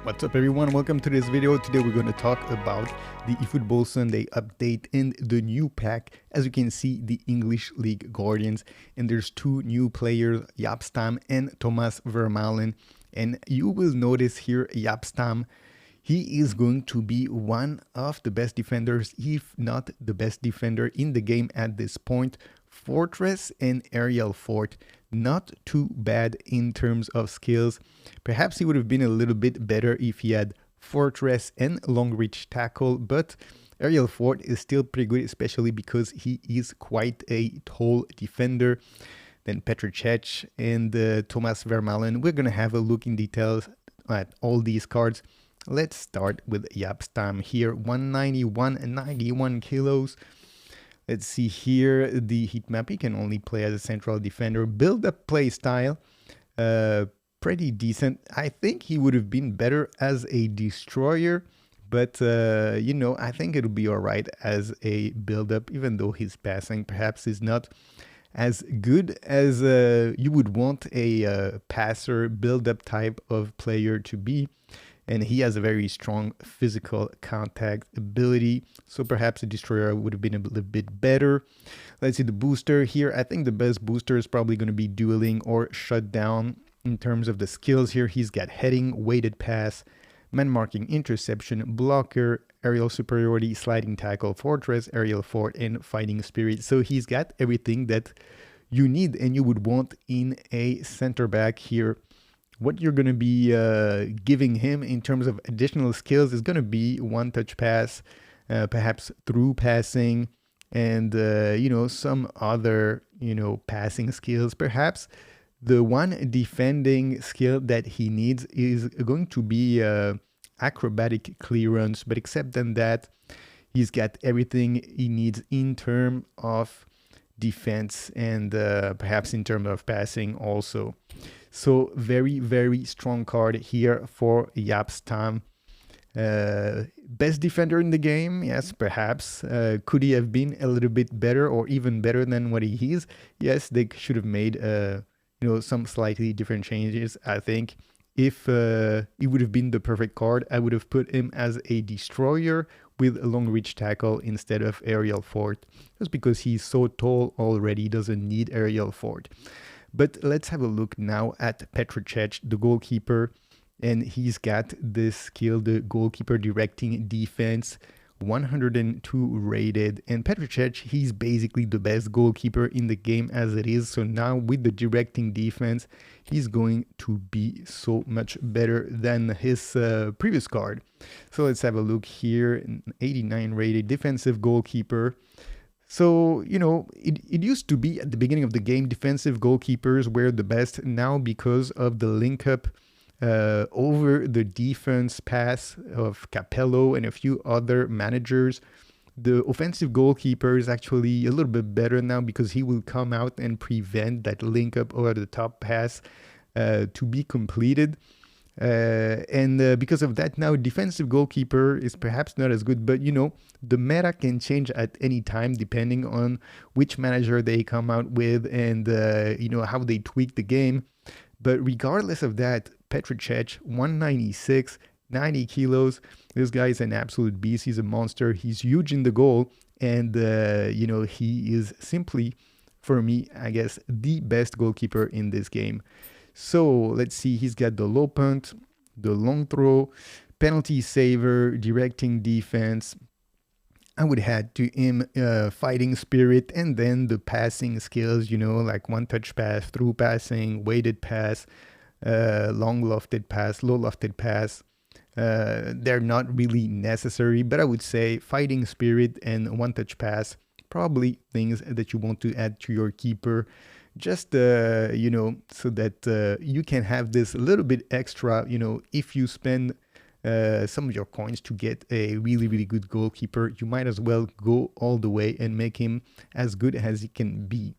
What's up everyone, welcome to this video. Today we're going to talk about the eFootball Sunday update and the new pack. As you can see, the English League Guardians, and there's two new players, Jaap Stam and Cech Vermaelen. And you will notice here Jaap Stam, he is going to be one of the best defenders, if not the best defender in the game at this point. Fortress and aerial fort, not too bad in terms of skills. Perhaps he would have been a little bit better if he had fortress and long reach tackle, but aerial fort is still pretty good, especially because he is quite a tall defender. Then Cech and Cech Vermaelen. We're going to have a look in details at all these cards. Let's start with Jaap Stam here, 191 and 91 kilos. Let's see here, the heat map, he can only play as a central defender. Build-up play style, pretty decent. I think he would have been better as a destroyer, but, I think it'll be all right as a build-up, even though his passing perhaps is not as good as you would want a passer, build-up type of player to be. And he has a very strong physical contact ability, so perhaps a destroyer would have been a little bit better. Let's see the booster here. I think the best booster is probably going to be dueling or shutdown in terms of the skills here. He's got heading, weighted pass, man marking, interception, blocker, aerial superiority, sliding tackle, fortress, aerial fort, and fighting spirit. So he's got everything that you need and you would want in a center back here. What you're going to be giving him in terms of additional skills is going to be one-touch pass, perhaps through passing, and, some other, passing skills. Perhaps the one defending skill that he needs is going to be acrobatic clearance. But except than that, he's got everything he needs in terms of defense and perhaps in terms of passing also. So very, very strong card here for Jaap Stam. Best defender in the game, yes, perhaps. Could he have been a little bit better or even better than what he is? Yes, they should have made some slightly different changes. I think if it would have been the perfect card, I would have put him as a destroyer with a long reach tackle instead of aerial fort, just because he's so tall already, he doesn't need aerial fort. But let's have a look now at Cech, the goalkeeper, and he's got this skill, the goalkeeper directing defense, 102 rated, and Cech, he's basically the best goalkeeper in the game as it is. So now with the directing defense, he's going to be so much better than his previous card. So let's have a look here, an 89 rated defensive goalkeeper. So, it used to be at the beginning of the game, defensive goalkeepers were the best. Now, because of the link up over the defense pass of Capello and a few other managers, the offensive goalkeeper is actually a little bit better now because he will come out and prevent that link up over the top pass to be completed. And because of that, now defensive goalkeeper is perhaps not as good, but the meta can change at any time depending on which manager they come out with and how they tweak the game. But regardless of that, Cech, 196, 90 kilos, this guy is an absolute beast. He's a monster. He's huge in the goal, and he is simply, for me, I guess, the best goalkeeper in this game. So let's see, he's got the low punt, the long throw, penalty saver, directing defense. I would add to him fighting spirit, and then the passing skills, like one-touch pass, through passing, weighted pass, long lofted pass, low lofted pass. They're not really necessary, but I would say fighting spirit and one-touch pass, probably things that you want to add to your keeper. Just, so that you can have this a little bit extra, if you spend some of your coins to get a really, really good goalkeeper, you might as well go all the way and make him as good as he can be.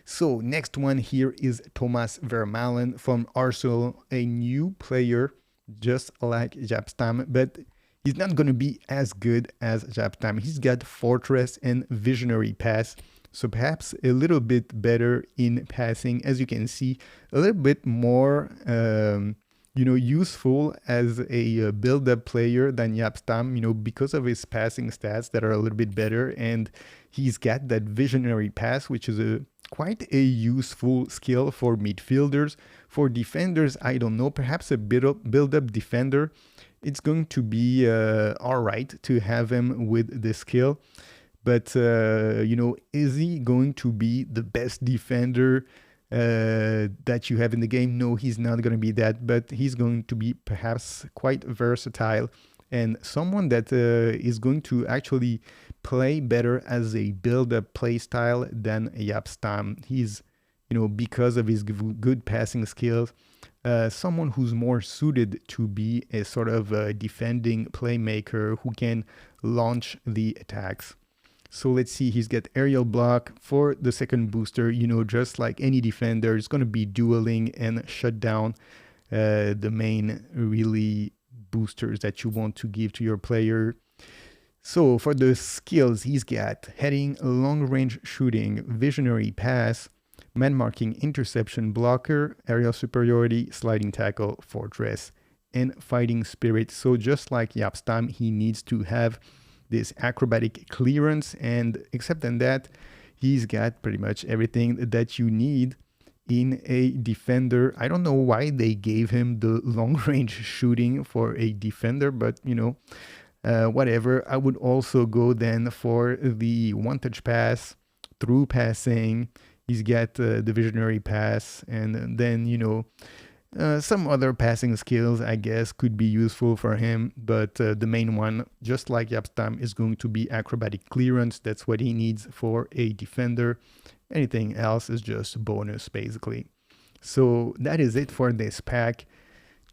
So next one here is Cech Vermaelen from Arsenal, a new player, just like Jaap Stam, but he's not going to be as good as Jaap Stam. He's got fortress and visionary pass. So perhaps a little bit better in passing, as you can see, a little bit more useful as a build-up player than Jaap Stam, because of his passing stats that are a little bit better, and he's got that visionary pass, which is quite a useful skill for midfielders. For defenders, I don't know, perhaps a build-up defender. It's going to be all right to have him with the skill, but is he going to be the best defender that you have in the game? No, he's not going to be that, but he's going to be perhaps quite versatile and someone that is going to actually play better as a build-up play style than Jaap Stam. He's, because of his good passing skills, someone who's more suited to be a sort of defending playmaker who can launch the attacks. So let's see, he's got aerial block for the second booster. Just like any defender, it's going to be dueling and shut down the main really boosters that you want to give to your player. So for the skills, he's got heading, long range shooting, visionary pass, man marking, interception, blocker, aerial superiority, sliding tackle, fortress, and fighting spirit. So just like Jaap Stam, he needs to have this acrobatic clearance, and except than that, he's got pretty much everything that you need in a defender. I don't know why they gave him the long range shooting for a defender, but whatever. I would also go then for the one touch pass, through passing. He's got the visionary pass, and then some other passing skills, I guess, could be useful for him, but the main one, just like Jaap Stam, is going to be acrobatic clearance. That's what he needs for a defender. Anything else is just bonus, basically. So that is it for this pack.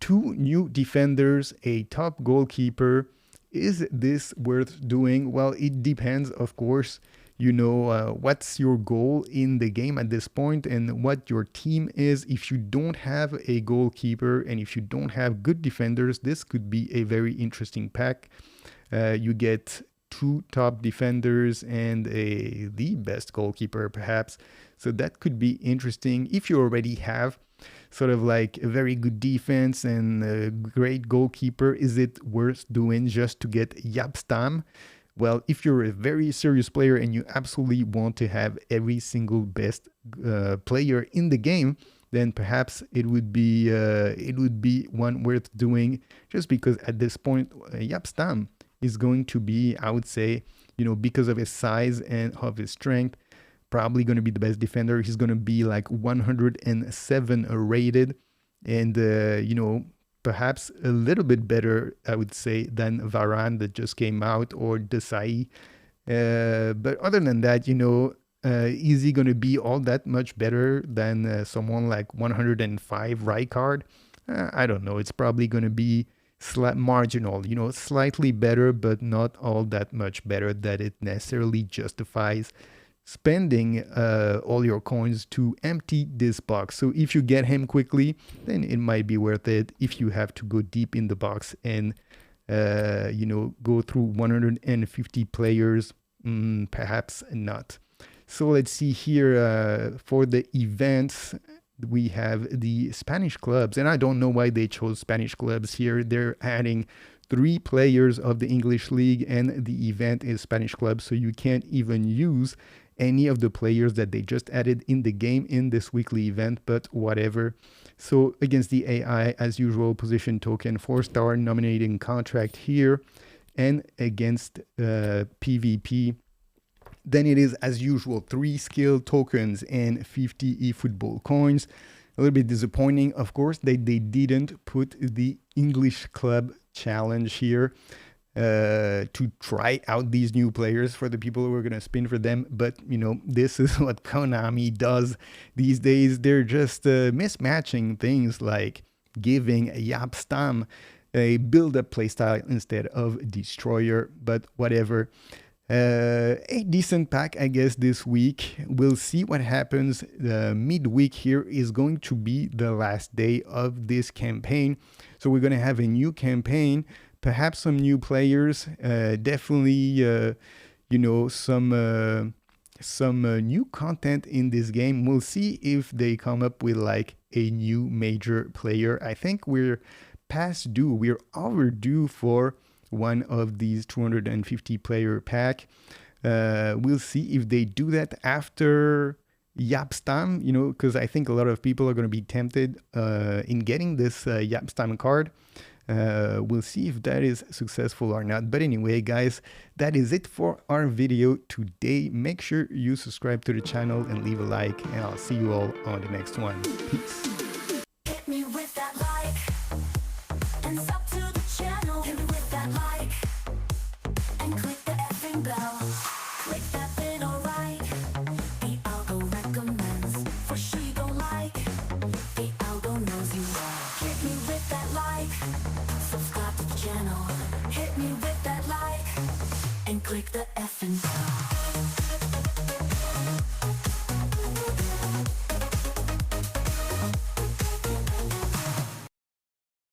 2 new defenders, a top goalkeeper. Is this worth doing? Well, it depends, of course. What's your goal in the game at this point and what your team is. If you don't have a goalkeeper and if you don't have good defenders, this could be a very interesting pack. You get 2 top defenders and the best goalkeeper, perhaps. So that could be interesting. If you already have sort of like a very good defense and a great goalkeeper, is it worth doing just to get Jaap Stam? Well, if you're a very serious player and you absolutely want to have every single best player in the game, then perhaps it would be one worth doing, just because at this point, Jaap Stam is going to be, I would say, because of his size and of his strength, probably going to be the best defender. He's going to be like 107 rated, and perhaps a little bit better, I would say, than Varane that just came out, or Desai. But other than that, is he going to be all that much better than someone like 105 Rijkaard? I don't know. It's probably going to be marginal, slightly better, but not all that much better that it necessarily justifies spending all your coins to empty this box. So if you get him quickly, then it might be worth it. If you have to go deep in the box and go through 150 players, perhaps not. So let's see here for the events. We have the Spanish clubs, and I don't know why they chose Spanish clubs here. They're adding 3 players of the English League, and the event is Spanish clubs, so you can't even use any of the players that they just added in the game in this weekly event, but whatever. So against the AI, as usual, position token, 4-star nominating contract here, and against PvP, then it is, as usual, 3 skill tokens and 50 eFootball coins. A little bit disappointing, of course, that they didn't put the English Club Challenge here to try out these new players for the people who are going to spin for them. But, this is what Konami does these days. They're just mismatching things, like giving Jaap Stam a build-up playstyle instead of Destroyer, but whatever. A decent pack, I guess, this week. We'll see what happens. Midweek here is going to be the last day of this campaign. So we're going to have a new campaign, perhaps some new players, definitely, some some new content in this game. We'll see if they come up with like a new major player. I think we're past due. We're overdue for one of these 250 player pack. We'll see if they do that after Jaap Stam, you know, because I think a lot of people are going to be tempted in getting this Jaap Stam card. We'll see if that is successful or not. But anyway, guys, that is it for our video today. Make sure you subscribe to the channel and leave a like, and I'll see you all on the next one. Peace.